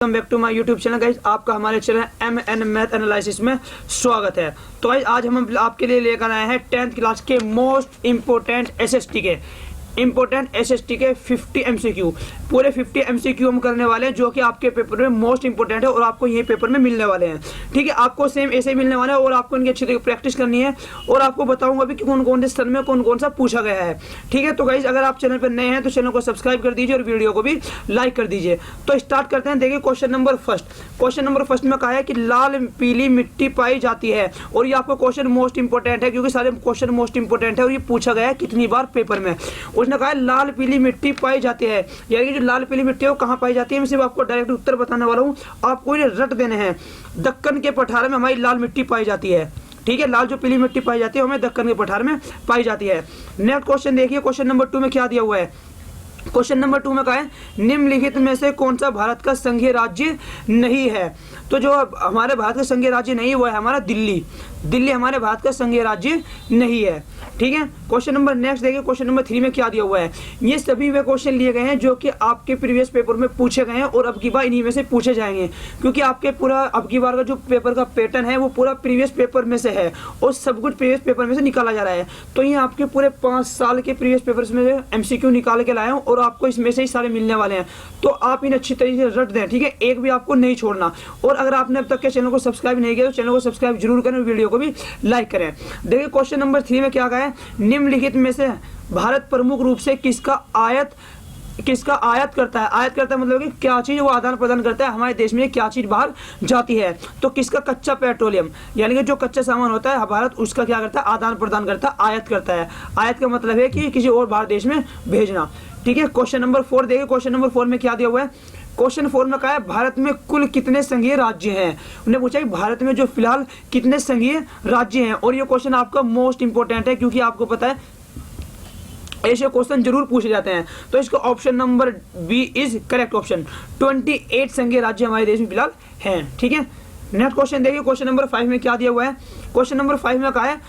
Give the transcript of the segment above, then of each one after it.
Welcome back to my YouTube channel guys. आपका हमारे channel MN math analysis में स्वागत है। तो गाइस आज हम आपके लिए लेकर आए हैं 10th क्लास के मोस्ट इम्पोर्टेंट SST के 50 MCQ। पूरे 50 MCQ हम करने वाले हैं जो कि आपके पेपर में मोस्ट इंपोर्टेंट है और आपको ये पेपर में मिलने वाले हैं। ठीक है, आपको सेम ऐसे ही मिलने वाले हैं और आपको इनकी अच्छी तरीके प्रैक्टिस करनी है और आपको बताऊंगा भी कि कौन कौन से सन में कौन कौन सा पूछा गया है। ठीक है, तो गाइस अगर आप चैनल पर नए हैं तो चैनल को सब्सक्राइब कर दीजिए और वीडियो को भी लाइक कर दीजिए। तो स्टार्ट करते हैं। देखिए क्वेश्चन नंबर फर्स्ट में कहा है कि लाल पीली मिट्टी पाई जाती है और ये आपको क्वेश्चन मोस्ट इंपोर्टेंट है क्योंकि सारे क्वेश्चन मोस्ट इंपोर्टेंट है और ये पूछा गया है कितनी बार पेपर में। उसने कहा है लाल पीली मिट्टी पाई जाती है, यानी कि जो लाल पीली मिट्टी है वो कहाँ पाई जाती है। मैं सिर्फ आपको डायरेक्ट उत्तर बताने वाला हूँ, आपको ये रट देने हैं। दक्कन के पठार में हमारी लाल मिट्टी पाई जाती है। ठीक है, लाल जो पीली मिट्टी पाई जाती है हमें दक्कन के पठार में पाई जाती है। नेक्स्ट क्वेश्चन देखिए, क्वेश्चन नंबर 2 में क्या दिया हुआ है। क्वेश्चन नंबर 2 में कहा है निम्नलिखित में से कौन सा भारत का संघीय राज्य नहीं है। तो जो हमारे भारत का संघीय राज्य नहीं है वो है हमारा दिल्ली हमारे भारत का संघीय राज्य नहीं है। ठीक है, क्वेश्चन नंबर नेक्स्ट देखिए, क्वेश्चन नंबर 3 में क्या दिया हुआ है। ये सभी वे क्वेश्चन लिए गए हैं जो कि आपके प्रीवियस पेपर में पूछे गए हैं और अब की बार इन्हीं में से पूछे जाएंगे क्योंकि आपके पूरा अब की बार का जो पेपर का पैटर्न है वो पूरा प्रीवियस पेपर में से है और सब कुछ प्रीवियस पेपर में से निकाला जा रहा है। तो ये आपके पूरे 5 साल के प्रीवियस पेपर में MCQ निकाल के लाए हूँ और आपको इसमें से ही सारे मिलने वाले हैं। तो आप इन अच्छी तरीके से रट दें। ठीक है, एक भी आपको नहीं छोड़ना। और अगर आपने अब तक के चैनल को सब्सक्राइब नहीं किया तो चैनल को सब्सक्राइब जरूर करें, वीडियो को भी लाइक करें। देखिए क्वेश्चन नंबर 3 में क्या कहा है, निम्नलिखित में से भारत प्रमुख रूप से किसका आयात करता है। आयात करता है मतलब कि क्या चीज वो आदान प्रदान करता है, हमारे देश में क्या चीज बाहर जाती है। तो किसका कच्चा पेट्रोलियम, यानी कि जो कच्चा सामान होता है भारत उसका क्या करता है, आदान प्रदान करता है, आयात करता है। आयात का मतलब है कि किसी और बाहर देश में भेजना। ठीक है, क्वेश्चन नंबर 4 देखिए, क्वेश्चन नंबर 4 में क्या दिया हुआ है। क्वेश्चन 4 में कहा है भारत में कुल कितने संघीय राज्य हैं। उन्होंने पूछा कि भारत में जो फिलहाल कितने संघीय राज्य हैं और ये क्वेश्चन आपका मोस्ट इंपोर्टेंट है क्योंकि आपको पता है ऐसे क्वेश्चन जरूर पूछे जाते हैं। तो इसका option number B is correct option. 28 संघीय राज्य हमारे देश में फिलहाल हैं। ठीक है, नेक्स्ट क्वेश्चन देखिए, क्वेश्चन नंबर 5 में क्या दिया हुआ है। क्वेश्चन नंबर 5 में कहा है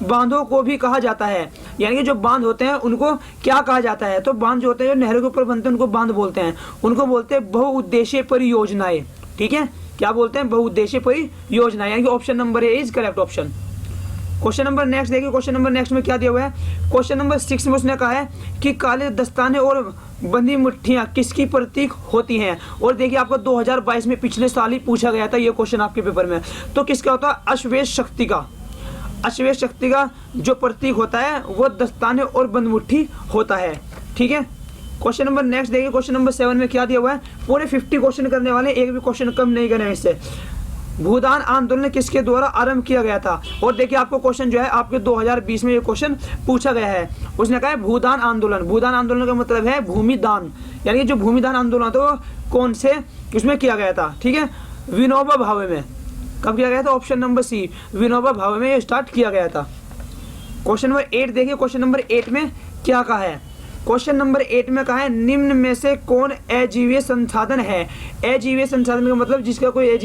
बांधों को भी कहा जाता है, यानी कि जो बांध होते हैं उनको क्या कहा जाता है। तो बांध जो होते हैं जो नहरों के ऊपर बनते हैं उनको बांध बोलते हैं, उनको बोलते हैं बहुउद्देशीय परियोजनाएं। ठीक है, क्या बोलते हैं, बहुउद्देशीय परियोजनाएं, यानी कि option number A is correct option. Question number next देखिए, क्वेश्चन नंबर नेक्स्ट में क्या दिया हुआ है। क्वेश्चन नंबर 6 में उसने कहा है कि काले दस्ताने और बंदी मुट्ठियां किसकी प्रतीक होती हैं। और देखिए आपको 2022 में पिछले साल ही पूछा गया था ये क्वेश्चन आपके पेपर में। तो किसका होता है, अश्वेत शक्ति का जो प्रतीक होता है वो दस्ताने और बंदमुट्ठी होता है। ठीक है, क्वेश्चन नंबर नेक्स्ट देखिए, क्वेश्चन नंबर 7 में क्या दिया हुआ है। पूरे 50 क्वेश्चन करने वाले, एक भी क्वेश्चन कम नहीं करने इससे। भूदान आंदोलन किसके द्वारा आरंभ किया गया था। और देखिए आपको क्वेश्चन जो है आपके 2020 में ये क्वेश्चन पूछा गया है। उसने कहा है भूदान आंदोलन का मतलब है भूमि दान, यानी कि जो भूमि दान आंदोलन था वो कौन से उसमें किया गया था। ठीक है, विनोबा भावे में। कब किया गया था, ऑप्शन नंबर सी, विनोबा भावे में स्टार्ट किया गया था। क्वेश्चन नंबर 8 देखिए, क्वेश्चन नंबर 8 में क्या कहा है। क्वेश्चन नंबर 8 में कहा है निम्न में से कौन अजीवीय संसाधन है। अजीवीय संसाधन का मतलब जिसका कोई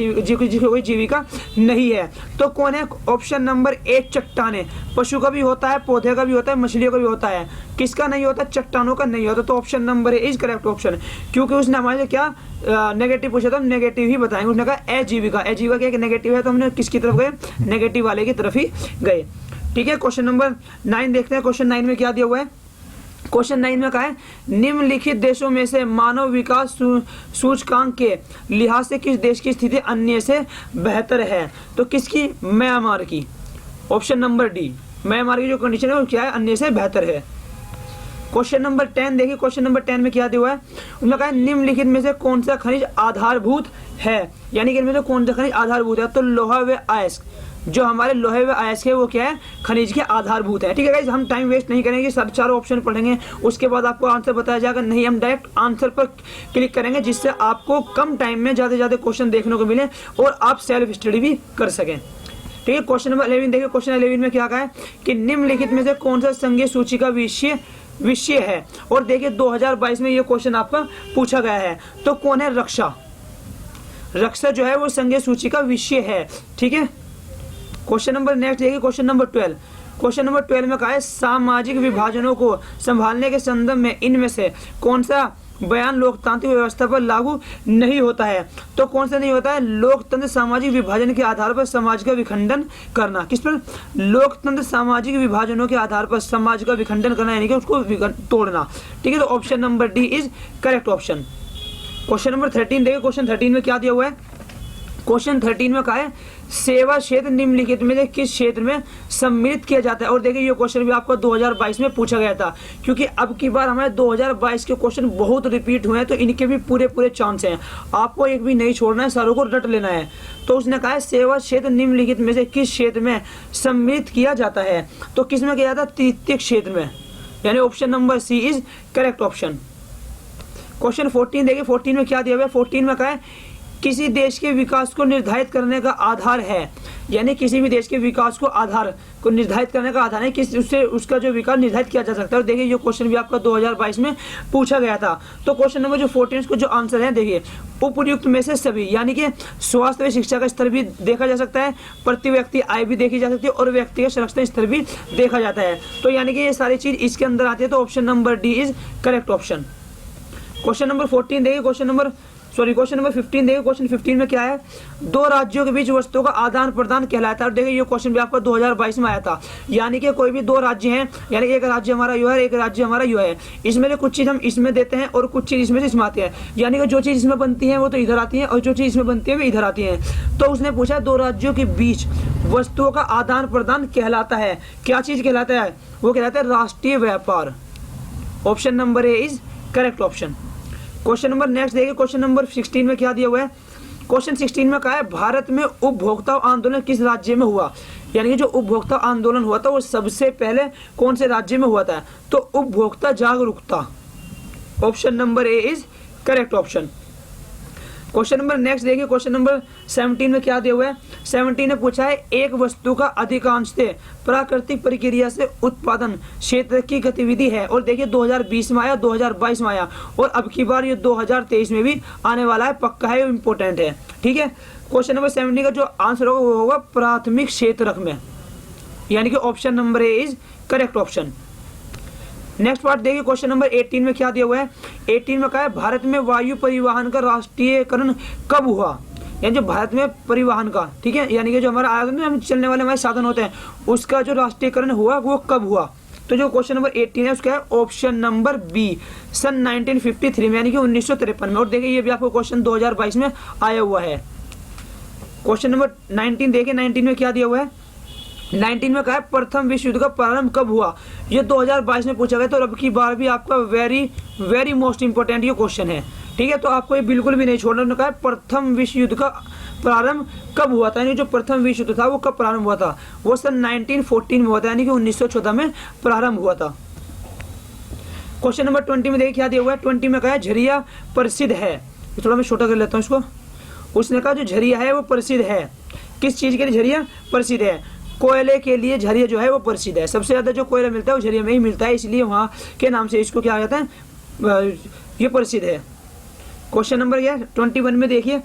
जीविका नहीं है। तो कौन है, ऑप्शन नंबर 1 चट्टाने। पशु का भी होता है, पौधे का भी होता है, मछलियों का भी होता है, किसका नहीं होता, चट्टानों का नहीं होता। तो option number A is correct option, क्योंकि उसने हमारे क्या नेगेटिव पूछा था, हम नेगेटिव ही बताएंगे। उसने कहा अजीविका का एक नेगेटिव है तो हमने किसकी तरफ गए, नेगेटिव वाले की तरफ ही गए। ठीक है, क्वेश्चन नंबर 9 देखते हैं। क्वेश्चन 9 में क्या दिया हुआ है। क्वेश्चन 9 में कहा है निम्नलिखित देशों में से मानव विकास सूचकांक के लिहाज से किस देश की स्थिति अन्य से बेहतर है। तो किसकी, म्यांमार की। ऑप्शन नंबर डी, म्यांमार की जो कंडीशन है वो क्या है, अन्य से बेहतर है। क्वेश्चन नंबर 10 देखिए, क्वेश्चन नंबर 10 में क्या दिया हुआ है। उन्होंने कहा निम्नलिखित में से कौन सा खनिज आधारभूत है, यानी कि इनमें से कौन सा खनिज आधारभूत है। तो लोहा व अयस्क, जो हमारे लोहे व अयस्क है वो क्या है, खनिज के आधारभूत है। ठीक है गाइस, हम टाइम वेस्ट नहीं करेंगे, सब चारों ऑप्शन पढ़ेंगे, उसके बाद आपको आंसर बताया जाएगा। नहीं, हम डायरेक्ट आंसर पर क्लिक करेंगे जिससे आपको कम टाइम में ज़्यादा से ज़्यादा क्वेश्चन देखने को मिले और आप सेल्फ स्टडी भी कर सकें। ठीक है, क्वेश्चन नंबर 11 देखिए, क्वेश्चन 11 में क्या कहा है कि निम्नलिखित में से कौन सा संघीय सूची का विषय है। और देखिए 2022 में ये क्वेश्चन आपका पूछा गया है। तो कौन है, रक्षा जो है वो संघीय सूची का विषय है। ठीक है, क्वेश्चन नंबर नेक्स्ट देखिए, क्वेश्चन नंबर 12। क्वेश्चन नंबर 12 में कहा है सामाजिक विभाजनों को संभालने के संदर्भ में इनमें से कौन सा बयान लोकतांत्रिक व्यवस्था पर लागू नहीं होता है। तो कौन सा नहीं होता है? लोकतंत्र सामाजिक विभाजन के आधार पर समाज का विखंडन करना। किस पर? लोकतंत्र सामाजिक विभाजनों के आधार पर समाज का विखंडन करना, यानी कि उसको तोड़ना। ठीक है, तो option number D is correct option. Question number 13 देखिए, क्वेश्चन 13 में क्या दिया हुआ है? क्वेश्चन 13 में कहा है सेवा क्षेत्र निम्नलिखित में से किस क्षेत्र में सम्मिलित किया जाता है। और देखिए ये क्वेश्चन भी आपको 2022 में पूछा गया था, क्योंकि अब की बार हमारे 2022 के क्वेश्चन बहुत रिपीट हुए हैं, तो इनके भी पूरे चांस हैं। आपको एक भी नहीं छोड़ना है, सारों को रट लेना है। तो उसने कहा है सेवा क्षेत्र निम्नलिखित में से किस क्षेत्र में सम्मिलित किया जाता है। तो किस में किया जाता है? तृतीय क्षेत्र में, यानी option number C is correct option. Question 14 देखिए, 14 में क्या दिया हुआ है? 14 में कहा है किसी देश के विकास को निर्धारित करने का आधार है, यानी किसी भी देश के विकास को आधार को निर्धारित करने का आधार है, किस उससे उसका जो विकास निर्धारित किया जा सकता है। और देखिए ये क्वेश्चन भी आपका 2022 में पूछा गया था। तो क्वेश्चन नंबर जो 14 को जो आंसर है देखिए, उपयुक्त में से सभी, यानी कि स्वास्थ्य व शिक्षा का स्तर भी देखा जा सकता है, प्रति व्यक्ति आय भी देखी जा सकती है, और व्यक्तिगत संरक्षण स्तर भी देखा जाता है। तो यानी कि ये सारी चीज इसके अंदर आती है। तो option number D is correct option. Question number 14 देखिए, क्वेश्चन नंबर 15 देखिए, क्वेश्चन 15 में क्या है? दो राज्यों के बीच वस्तुओं का आदान प्रदान कहलाता है। और देखिए ये क्वेश्चन भी आपका 2022 में आया था, यानी कि कोई भी दो राज्य हैं, यानी एक राज्य हमारा यू है, एक राज्य हमारा यू है, इसमें से कुछ चीज हम इसमें देते हैं और कुछ चीज इसमें से इसमें आती है, यानी कि जो चीज इसमें बनती है वो तो इधर आती है, और जो चीज इसमें बनती है वो इधर आती है। तो उसने पूछा दो राज्यों के बीच वस्तुओं का आदान प्रदान कहलाता है, क्या चीज कहलाता है? वो कहलाता है राष्ट्रीय व्यापार। Option number A is correct option. Question number next देखिए, क्वेश्चन नंबर 16 में क्या दिया हुआ है? क्वेश्चन 16 में कहा है भारत में उपभोक्ता आंदोलन किस राज्य में हुआ, यानी कि जो उपभोक्ता आंदोलन हुआ था वो सबसे पहले कौन से राज्य में हुआ था? तो उपभोक्ता जागरूकता। Option number A is correct option. Question number next देखिए, क्वेश्चन नंबर 17 में क्या दिया हुआ है? 17 ने पूछा है एक वस्तु का अधिकांशतः प्राकृतिक प्रक्रिया से उत्पादन क्षेत्र की गतिविधि है। और देखिए 2020 में आया, 2022 में आया, और अब की बार ये 2023 में भी आने वाला है, पक्का है, इम्पोर्टेंट है। ठीक है, क्वेश्चन नंबर 17 का जो आंसर होगा वो होगा प्राथमिक क्षेत्रक में, यानी कि option number A is correct option. Next part देखिए, क्वेश्चन नंबर 18 में क्या दिया हुआ है? 18 में कहा है भारत में वायु परिवहन का राष्ट्रीयकरण कब हुआ, यानी जो भारत में परिवहन का, ठीक है, यानी कि जो हमारा आगे चलने वाले हमारे साधन होते हैं उसका जो राष्ट्रीयकरण हुआ वो कब हुआ? तो जो क्वेश्चन नंबर 18 है उसका है ऑप्शन नंबर बी, सन 1953 में, यानी कि 1953 में। और देखिए ये भी आपको क्वेश्चन 2022 में आया हुआ है। क्वेश्चन नंबर 19 देखिए, 19 में क्या दिया हुआ है? 19 में कहा है प्रथम विश्व युद्ध का प्रारंभ कब हुआ। ये 2022 में पूछा गया, तो अब की बार भी आपका वेरी मोस्ट इंपोर्टेंट ये क्वेश्चन है। ठीक है, तो आपको ये बिल्कुल भी नहीं छोड़ना। उन्होंने कहा प्रथम विश्व युद्ध का प्रारंभ कब हुआ था, यानी जो प्रथम विश्व युद्ध था वो कब प्रारंभ हुआ था? वो सन 1914 में हुआ था, यानी कि 1914 में प्रारंभ हुआ था। क्वेश्चन नंबर 20 में देखिए क्या दिया हुआ है? 20 में कहा है झरिया प्रसिद्ध है, थोड़ा मैं छोटा कर लेता हूँ इसको। उसने कहा जो झरिया है वो प्रसिद्ध है, किस चीज के लिए झरिया प्रसिद्ध है? कोयले के लिए झरिया जो है वो प्रसिद्ध है। सबसे ज्यादा जो कोयला मिलता है वो झरिया में ही मिलता है, इसलिए वहाँ के नाम से इसको क्या कहते हैं, ये प्रसिद्ध है। क्वेश्चन नंबर 21 में देखिए,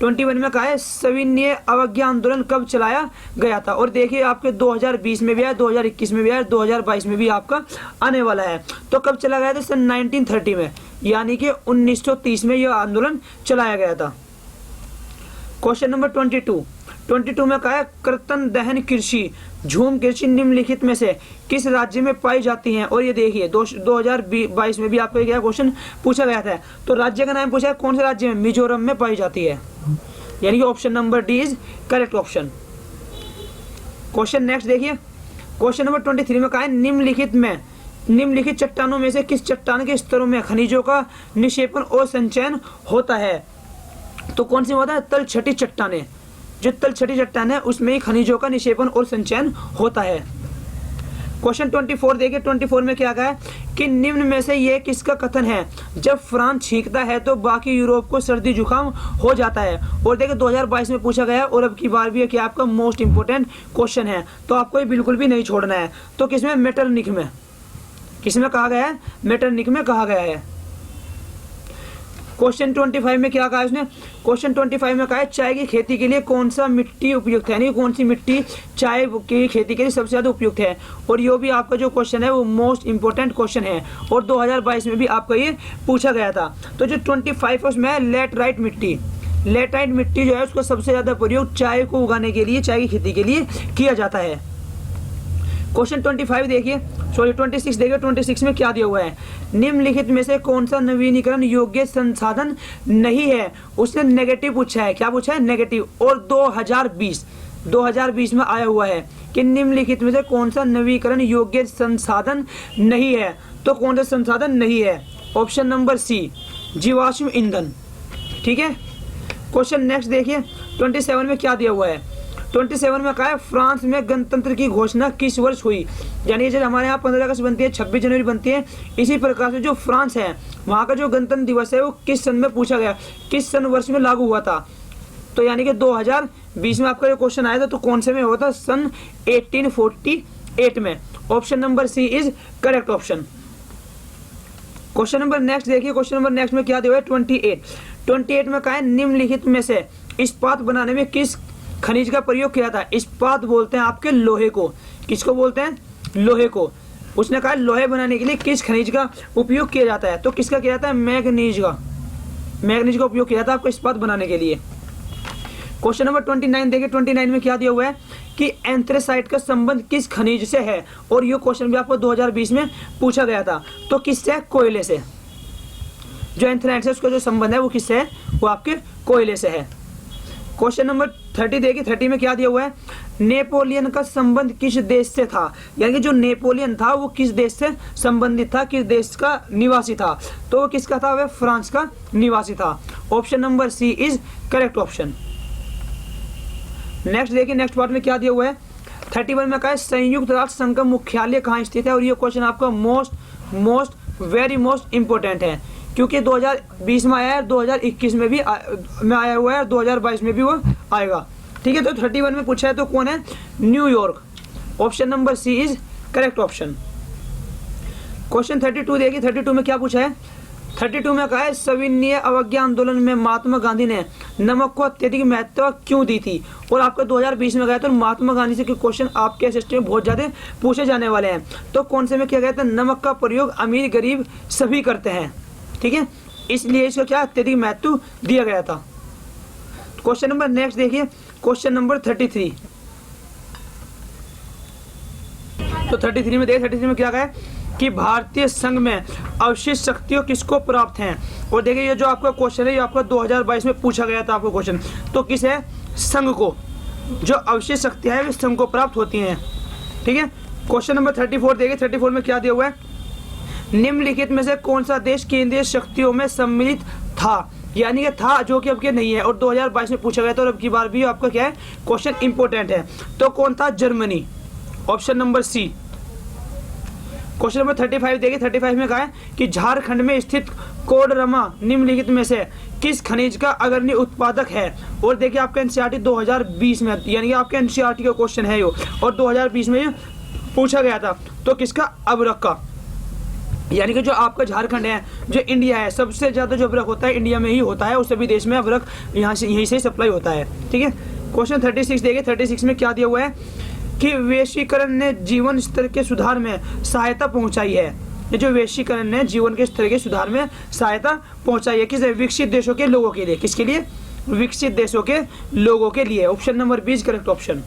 21 में कहा है सविनय अवज्ञा आंदोलन कब चलाया गया था। और देखिए आपके 2020 में भी आया, 2021 में भी आया, 2022 में भी आपका आने वाला है। तो कब चला गया था? सन 1930 में, यानी कि 1930 में यह आंदोलन चलाया गया था। क्वेश्चन नंबर 22 में कहा है कर्तन दहन कृषि झूम कृषि निम्नलिखित में से किस राज्य में पाई जाती हैं। और ये देखिए 2022 में भी आपको क्या क्वेश्चन पूछा गया था, तो राज्य का नाम पूछा है, कौन से राज्य में? मिजोरम में पाई जाती है, यानी कि option number D is correct option. Question next देखिए, क्वेश्चन नंबर 23 में कहा है निम्नलिखित चट्टानों में से किस चट्टान के स्तरों में खनिजों का निक्षेपण और संचयन होता है। तो कौन सी होता है? तलछटी चट्टानें, जो तलछटी चट्टान है उसमें ही खनिजों का निक्षेपण और संचयन होता है। क्वेश्चन 24 देखिए, 24 में क्या कहा है कि निम्न में से यह किसका कथन है जब फ्रांस छींकता है तो बाकी यूरोप को सर्दी जुकाम हो जाता है। और देखिए 2022 में पूछा गया और अब की बार भी है कि आपका मोस्ट इंपोर्टेंट क्वेश्चन है, तो आपको ये बिल्कुल भी नहीं छोड़ना है। तो किसमें? मेटरनिक में, किसमें कहा गया है? मेटरनिक में कहा गया है। क्वेश्चन 25 में क्या कहा है उसने, क्वेश्चन 25 में कहा है चाय की खेती के लिए कौन सा मिट्टी उपयुक्त है, यानी कौन सी मिट्टी चाय की खेती के लिए सबसे ज़्यादा उपयुक्त है। और ये भी आपका जो क्वेश्चन है वो मोस्ट इंपॉर्टेंट क्वेश्चन है और 2022 में भी आपका ये पूछा गया था। तो जो 25 है उसमें है लेटराइट मिट्टी। लेटराइट मिट्टी जो है उसका सबसे ज़्यादा प्रयोग चाय को उगाने के लिए, चाय की खेती के लिए किया जाता है। क्वेश्चन 25 देखिए, सॉरी 26 देखिए, 26 में क्या दिया हुआ है, निम्नलिखित में से कौन सा नवीनीकरण योग्य संसाधन नहीं है। उसने नेगेटिव पूछा है, क्या पूछा है, नेगेटिव। और 2020 में आया हुआ है कि निम्नलिखित में से कौन सा नवीकरण योग्य संसाधन नहीं है। तो कौन सा संसाधन नहीं है, ऑप्शन नंबर सी, जीवाश्म ईंधन। ठीक है। क्वेश्चन नेक्स्ट देखिए, 27 में क्या दिया हुआ है, 27 में कहा है फ्रांस में गणतंत्र की घोषणा किस वर्ष हुई। यानी जैसे हमारे यहाँ 15 अगस्त बनती है, 26 जनवरी बनती है, इसी प्रकार से जो फ्रांस है वहाँ का जो गणतंत्र दिवस है वो किस सन में पूछा गया, किस सन वर्ष में लागू हुआ था। तो यानी कि 2020 में आपका जो क्वेश्चन आया था तो कौन से में हुआ था, सन 1848 में। Option number C is correct option. Question number next देखिए, क्वेश्चन नंबर नेक्स्ट में क्या दिया हुआ है, 28 में कहा है निम्नलिखित में से इस्पात बनाने में किस खनिज का प्रयोग किया था। इस्पात बोलते हैं आपके लोहे को, किसको बोलते हैं, लोहे को। उसने कहा लोहे बनाने के लिए किस खनिज का उपयोग किया जाता है, तो किसका किया जाता है, मैग्नीज का। मैग्नीज का उपयोग किया जाता है आपको इस्पात बनाने के लिए। क्वेश्चन नंबर 29 देखिए, 29 में क्या दिया हुआ है कि एंथ्रेसाइट का संबंध किस खनिज से है। और ये क्वेश्चन भी आपको 2020 में पूछा गया था। तो किससे, कोयले से। जो एंथ्रेसाइट से उसका जो संबंध है वो किससे है, वो आपके कोयले से है। क्वेश्चन नंबर 30 देखिए, 30 में क्या दिया हुआ है, नेपोलियन का संबंध किस देश से था। यानी कि जो नेपोलियन था वो किस देश से संबंधित था, किस देश का निवासी था। तो वो किसका था, वह फ्रांस का निवासी था। Option number C is correct option. Next देखिए, नेक्स्ट पार्ट में क्या दिया हुआ है, 31 में कहा है संयुक्त राष्ट्र संघ का मुख्यालय कहाँ स्थित है। और ये क्वेश्चन आपका वेरी मोस्ट इंपोर्टेंट है, क्योंकि 2020 में आया है, 2021 में भी में आया हुआ है और 2022 में भी वो आएगा। ठीक है। तो 31 में पूछा है तो कौन है, New York. Option number C is correct option. Question 32 देखिए, 32 में क्या पूछा है, 32 में कहा है सविनय अवज्ञा आंदोलन में महात्मा गांधी ने नमक को अत्यधिक महत्व क्यों दी थी। और आपका 2020 में गया तो महात्मा गांधी से क्वेश्चन आपके एसएसटी में बहुत ज्यादा पूछे जाने वाले हैं। तो कौन से में क्या कहते हैं, नमक का प्रयोग अमीर गरीब सभी करते हैं। ठीक है, इसलिए इसका क्या अत्यधिक महत्व दिया गया था। क्वेश्चन नंबर नेक्स्ट देखिए, क्वेश्चन नंबर 33। तो 33 में देखिए, 33 में क्या कहा है कि भारतीय संघ में अवशिष्ट शक्तियों किसको प्राप्त हैं। और देखिए ये जो आपका क्वेश्चन है ये आपका 2022 में पूछा गया था आपको क्वेश्चन। तो किस है, संघ को, जो अवशिष्ट शक्तियां हैं वे संघ को प्राप्त होती हैं। ठीक है। क्वेश्चन नंबर 34 देखिए, 34 में क्या दिया हुआ है, निम्नलिखित में से कौन सा देश केंद्रीय शक्तियों में सम्मिलित था। यानी कि था जो कि अब के नहीं है और 2022 में पूछा गया था और अब की बार भी आपका क्या है, क्वेश्चन इंपोर्टेंट है। तो कौन था, Germany. Option number C. Question number 35 देखिए, 35 में कहा है कि झारखंड में स्थित कोडरमा निम्नलिखित में से किस खनिज का अग्रणी उत्पादक है। और देखिए आपका एनसीईआरटी 2020 में, यानी कि आपके एनसीईआरटी का क्वेश्चन है यो और 2020 में पूछा गया था। तो किसका, अबरक का। यानी कि जो आपका झारखंड है, जो इंडिया है, सबसे ज्यादा जो अबरक होता है इंडिया में ही होता है और सभी देश में अबरक यहीं से सप्लाई होता है। ठीक है। क्वेश्चन 36 देखिए, 36 में क्या दिया हुआ है कि वैश्वीकरण ने जीवन स्तर के सुधार में सहायता पहुंचाई है। ये जो वैश्वीकरण ने जीवन के स्तर के सुधार में सहायता पहुंचाई है, किस, विकसित देशों के लोगों के लिए। किसके लिए, विकसित देशों के लोगों के लिए। Option number B correct option.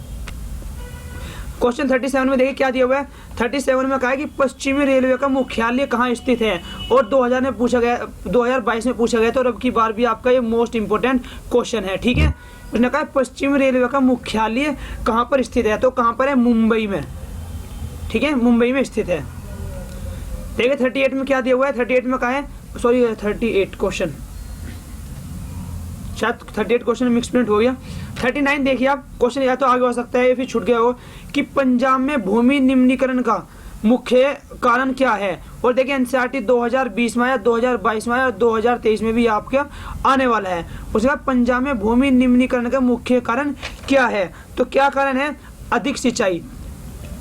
Question 37 में देखिए क्या दिया हुआ है, 37 में कहा है कि पश्चिमी रेलवे का मुख्यालय कहाँ स्थित है। और 2022 में पूछा गया था और अब की बार भी आपका ये मोस्ट इंपोर्टेंट क्वेश्चन है। ठीक है। उसने कहा पश्चिमी रेलवे का मुख्यालय कहाँ पर स्थित है। तो कहाँ पर है, मुंबई में। ठीक है, मुंबई में स्थित है। देखिए 38 में क्या दिया हुआ है, 38 में कहा है, सॉरी 38 क्वेश्चन, शायद 38 क्वेश्चन मिक्स प्रिंट हो गया। 39 देखिए आप, क्वेश्चन या तो आगे हो सकता है या फिर छूट गया हो कि पंजाब में भूमि निम्नीकरण का मुख्य कारण क्या है। और देखिए एनसीईआरटी 2020 में आया, 2022 में आया और 2023 में भी आपका आने वाला है। उसके बाद पंजाब में भूमि निम्नीकरण का मुख्य कारण क्या है। तो क्या कारण है, अधिक सिंचाई।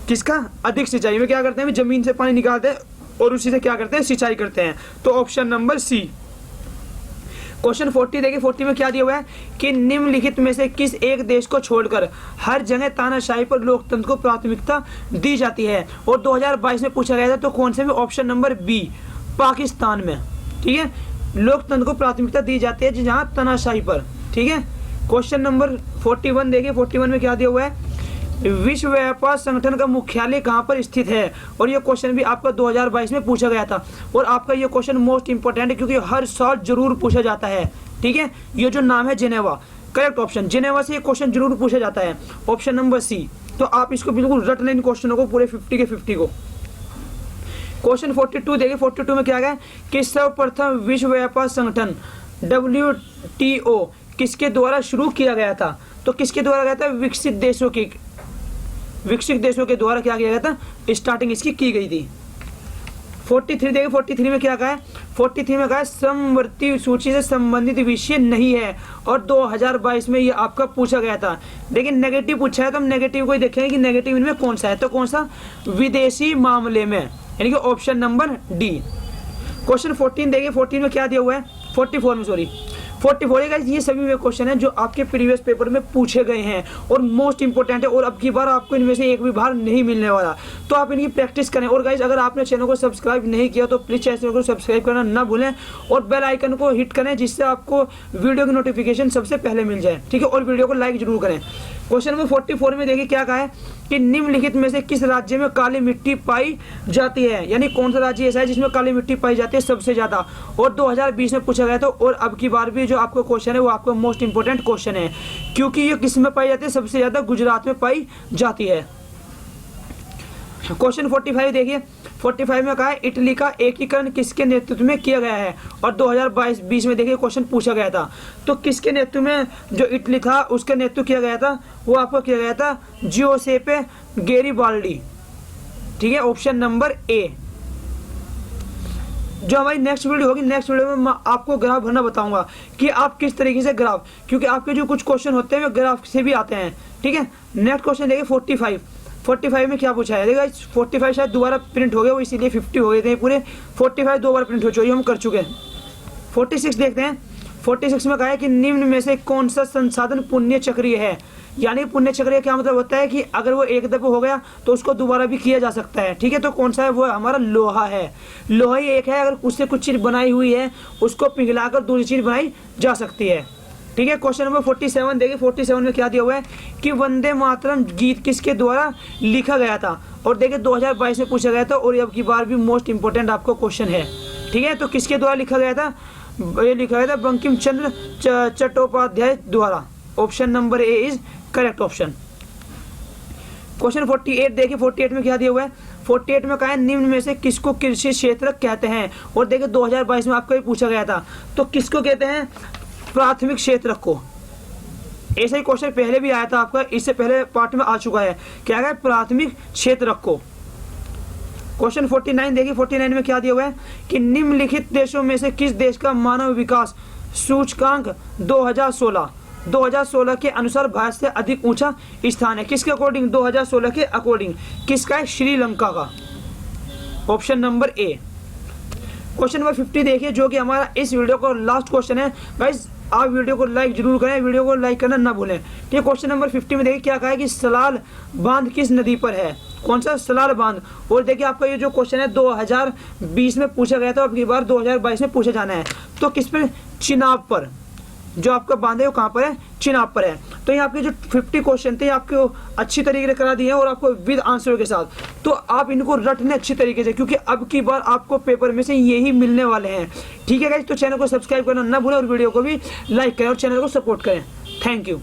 किसका, अधिक सिंचाई में क्या करते हैं, जमीन से पानी निकालते हैं और उसी से क्या करते हैं, सिंचाई करते हैं। तो ऑप्शन नंबर सी। क्वेश्चन 40 देखिए, 40 में क्या दिया हुआ है कि निम्नलिखित में से किस एक देश को छोड़कर हर जगह तानाशाही पर लोकतंत्र को प्राथमिकता दी जाती है। और 2022 में पूछा गया था, तो कौन से में? ऑप्शन नंबर बी, पाकिस्तान में। ठीक है, लोकतंत्र को प्राथमिकता दी जाती है जहां तानाशाही पर। ठीक है, क्वेश्चन नंबर 41 देखिए, 41 में क्या दिया हुआ है, विश्व व्यापार संगठन का मुख्यालय कहां पर स्थित है। और ये क्वेश्चन भी आपका 2022 में पूछा गया था, और आपका ये क्वेश्चन मोस्ट इंपोर्टेंट है क्योंकि हर साल जरूर पूछा जाता है। ठीक है, ये जो नाम है जिनेवा, करेक्ट ऑप्शन, जिनेवा से ये क्वेश्चन जरूर पूछा जाता है, ऑप्शन नंबर सी। तो आप इसको बिल्कुल रट लें इन क्वेश्चनों को, पूरे 50 के 50 को। क्वेश्चन 42 देखिए, 42 में क्या है कि सर्वप्रथम विश्व व्यापार संगठन WTO किसके द्वारा शुरू किया गया था। तो किसके द्वारा गया था? विकसित देशों के द्वारा क्या किया गया था, स्टार्टिंग इसकी की गई थी। 43 देखिए, 43 में क्या कहा है, 43 में कहा है समवर्ती सूची से संबंधित विषय नहीं है, और 2022 में ये आपका पूछा गया था। लेकिन नेगेटिव पूछा है, तो हम नेगेटिव को ही देखेंगे कि नेगेटिव इनमें कौन सा है। तो कौन सा? विदेशी मामले में, यानी कि ऑप्शन नंबर डी। क्वेश्चन 14 देखिए, 14 में क्या दिया हुआ है, 44 में सॉरी, 44 गाइस, ये सभी वे क्वेश्चन हैं जो आपके प्रीवियस पेपर में पूछे गए हैं और मोस्ट इंपोर्टेंट है, और अब की बार आपको इनमें से एक भी बार नहीं मिलने वाला। तो आप इनकी प्रैक्टिस करें। और गाइस, अगर आपने चैनल को सब्सक्राइब नहीं किया तो प्लीज चैनल को सब्सक्राइब करना ना भूलें, और बेल आइकन को हिट करें जिससे आपको वीडियो की नोटिफिकेशन सबसे पहले मिल जाए। ठीक है, और वीडियो को लाइक जरूर करें। क्वेश्चन नंबर 44 में देखिए क्या कहा है कि निम्नलिखित में से किस राज्य में काली मिट्टी पाई जाती है, यानी कौन सा राज्य ऐसा है जिसमें काली मिट्टी पाई जाती है सबसे ज्यादा। और 2020 में पूछा गया था, और अब की बार भी जो आपको क्वेश्चन है वो आपको मोस्ट इंपोर्टेंट क्वेश्चन है, क्योंकि ये किस में पाई जाती है? सबसे ज्यादा गुजरात में पाई जाती है। क्वेश्चन 45 देखिए, 45 में कहा है इटली का एकीकरण किसके नेतृत्व में किया गया है। और 2022 में देखिए क्वेश्चन पूछा गया था, तो किसके नेतृत्व में जो इटली था उसका नेतृत्व किया गया था, वो आपको किया गया था जियोसेपे गैरिबाल्डी। ठीक है, ऑप्शन नंबर ए। जो हमारी नेक्स्ट वीडियो होगी, नेक्स्ट वीडियो में मैं आपको ग्राफ भरना बताऊंगा कि आप किस तरीके से ग्राफ, क्योंकि आपके जो कुछ क्वेश्चन होते हैं वे ग्राफ से भी आते हैं। ठीक है, नेक्स्ट क्वेश्चन देखिए 45 में क्या पूछा है। देखिए 45 शायद दोबारा प्रिंट हो गया, वो इसीलिए 50 हो गए थे पूरे। 45 दो बार प्रिंट हो चुके, हम कर चुके हैं। 46 देखते हैं, 46 में कहा है कि निम्न में से कौन सा संसाधन पुण्य चक्रीय है। यानी पुण्य चक्रीय क्या मतलब होता है कि अगर वो एक दफा हो गया तो उसको दोबारा भी किया जा सकता है। ठीक है, तो कौन सा है? वो हमारा लोहा है। लोहा ही एक है, अगर उससे कुछ चीज बनाई हुई है उसको पिघलाकर दूसरी चीज बनाई जा सकती है। ठीक है, क्वेश्चन नंबर 47 देखिए, 47 में क्या दिया हुआ है कि वंदे मातरम गीत किसके द्वारा लिखा गया था। और देखिए 2022 में पूछा गया था, और अब की बार भी मोस्ट इंपोर्टेंट आपको क्वेश्चन है। ठीक है, तो किसके द्वारा लिखा गया था? ये लिखा गया था बंकिम चंद्र चट्टोपाध्याय द्वारा। Option number A is correct option. Question 48 देखिए, 48 में क्या दिया हुआ है, 48 में कहा है निम्न में से किसको कृषि क्षेत्र कहते हैं। और देखिए 2022 में आपको भी पूछा गया था, तो किसको कहते हैं? प्राथमिक क्षेत्र को। ऐसा ही क्वेश्चन पहले भी आया था आपका, इससे पहले पार्ट में आ चुका है। क्या है? प्राथमिक क्षेत्र को। क्वेश्चन 49 देखिए, 49 में क्या दिया हुआ है कि निम्नलिखित देशों में से किस देश का मानव विकास सूचकांक 2016 के अनुसार भारत से अधिक ऊंचा स्थान है। किसके अकॉर्डिंग? 2016 के अकॉर्डिंग। किसका है? श्रीलंका का। Option number A. Question number 50 देखिए, जो कि हमारा इस वीडियो का लास्ट क्वेश्चन है। गाइस, आप वीडियो को लाइक जरूर करें, वीडियो को लाइक करना ना भूलें। ठीक, क्वेश्चन नंबर 50 में देखिए क्या कहा है कि सलाल बांध किस नदी पर है। कौन सा? सलाल बांध। और देखिए आपका ये जो क्वेश्चन है 2020 में पूछा गया था, अब की बार 2022 में पूछा जाना है। तो किस पर? चिनाब पर। जो आपका बांध है वो कहाँ पर है? चिनाब पर है। तो ये आपके जो 50 क्वेश्चन थे आपको अच्छी तरीके से करा दिए हैं, और आपको विद आंसर के साथ। तो आप इनको रटने अच्छी तरीके से, क्योंकि अब की बार आपको पेपर में से यही मिलने वाले हैं। ठीक है गाइस, तो चैनल को सब्सक्राइब करना ना भूलें, और वीडियो को भी लाइक करें और चैनल को सपोर्ट करें। Thank you.